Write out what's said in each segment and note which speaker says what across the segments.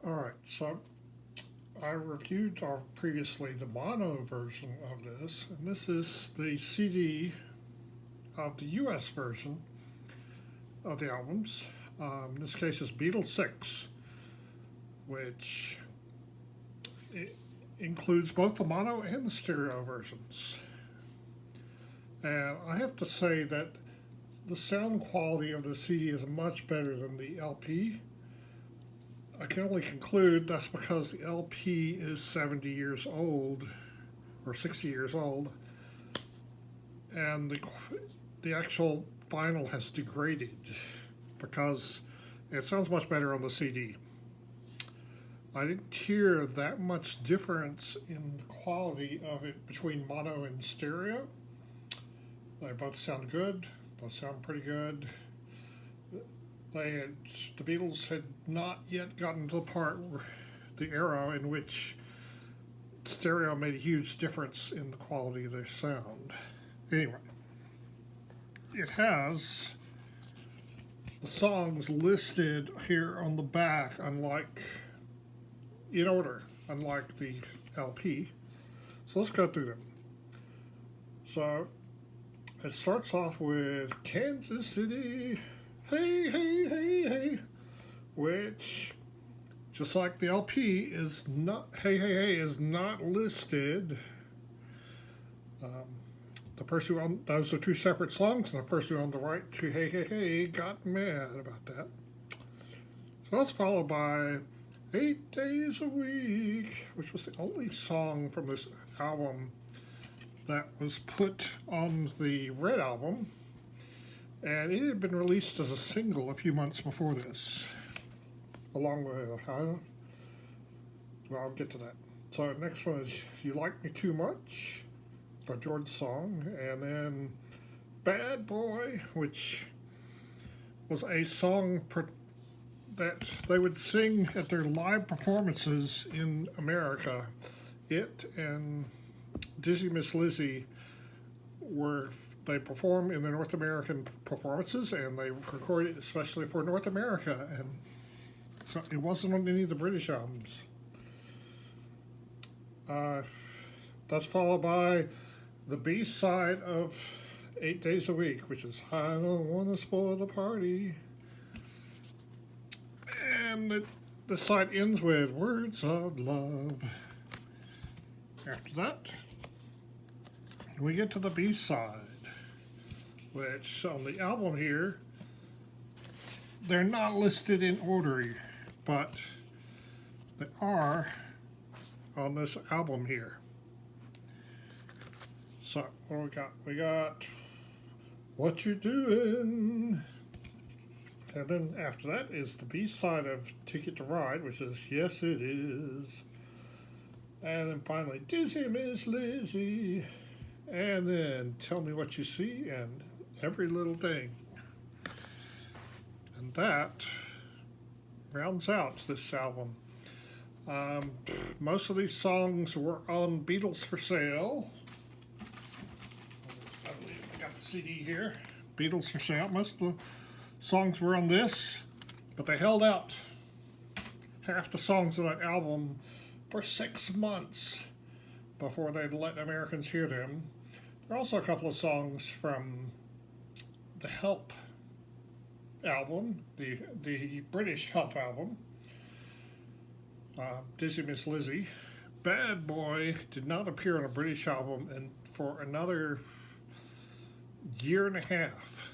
Speaker 1: Alright, so I reviewed previously the mono version of this, and this is the CD of the US version of the albums. In this case, is Beatles VI, which includes both the mono and the stereo versions. And I have to say that the sound quality of the CD is much better than the LP. I can only conclude that's because the LP is 70 years old or 60 years old, and the actual vinyl has degraded because it sounds much better on the CD. I didn't hear that much difference in the quality of it between mono and stereo. They both sound good, both sound pretty good. The Beatles had not yet gotten to the part where the era in which stereo made a huge difference in the quality of their sound. Anyway, it has the songs listed here on the back, unlike in order, unlike the LP. So let's go through them. So it starts off with Kansas City, hey, hey, hey, hey, which, just like the LP, is not, hey, hey, hey, is not listed. The person who owned, those are two separate songs, and the person who owned the right to hey, hey, hey got mad about that. So that's followed by 8 Days a Week, which was the only song from this album that was put on the Red album, and it had been released as a single a few months before this, along with, well, I'll get to that. So next one is You Like Me Too Much, a George song, and then Bad Boy, which was a song that they would sing at their live performances in America. It and Dizzy Miss Lizzy they perform in the North American performances, and they record it especially for North America, and so it wasn't on any of the British albums. That's followed by the B side of 8 Days a Week, which is I Don't Want to Spoil the Party. And the side ends with Words of Love. After that, we get to the B side, which on the album here, they're not listed in order, but they are on this album here. So, what do we got? We got What You Doing? And then after that is the B side of Ticket to Ride, which is Yes It Is. And then finally, Dizzy Miss Lizzy. And then Tell Me What You See and Every Little Thing. And that rounds out this album. Most of these songs were on Beatles for Sale. I believe I got the CD here. Beatles for Sale. Most of the songs were on this, but they held out half the songs of that album for 6 months before they'd let Americans hear them. There are also a couple of songs from the Help album, the British Help album, Dizzy Miss Lizzy. Bad Boy did not appear on a British album and for another year and a half.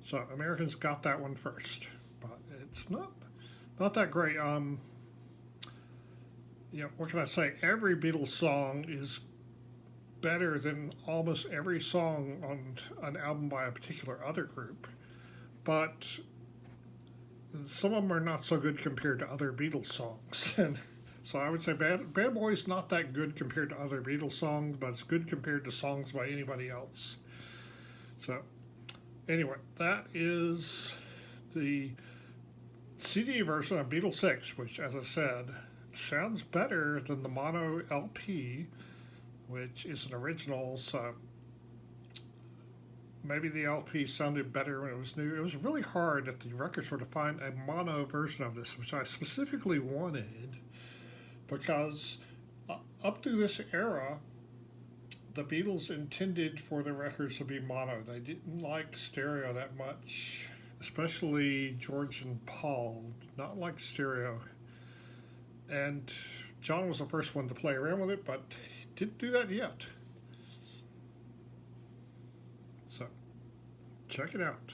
Speaker 1: So Americans got that one first, but it's not that great. What can I say? Every Beatles song is better than almost every song on an album by a particular other group, but some of them are not so good compared to other Beatles songs. And so I would say Bad Boy's not that good compared to other Beatles songs, but it's good compared to songs by anybody else. So anyway, that is the CD version of Beatles VI, which, as I said, sounds better than the mono LP, which is an original. So maybe the LP sounded better when it was new. It was really hard at the record store to find a mono version of this, which I specifically wanted because up through this era, the Beatles intended for the records to be mono. They didn't like stereo that much, especially George and Paul did not like stereo. And John was the first one to play around with it, but he didn't do that yet. So, check it out.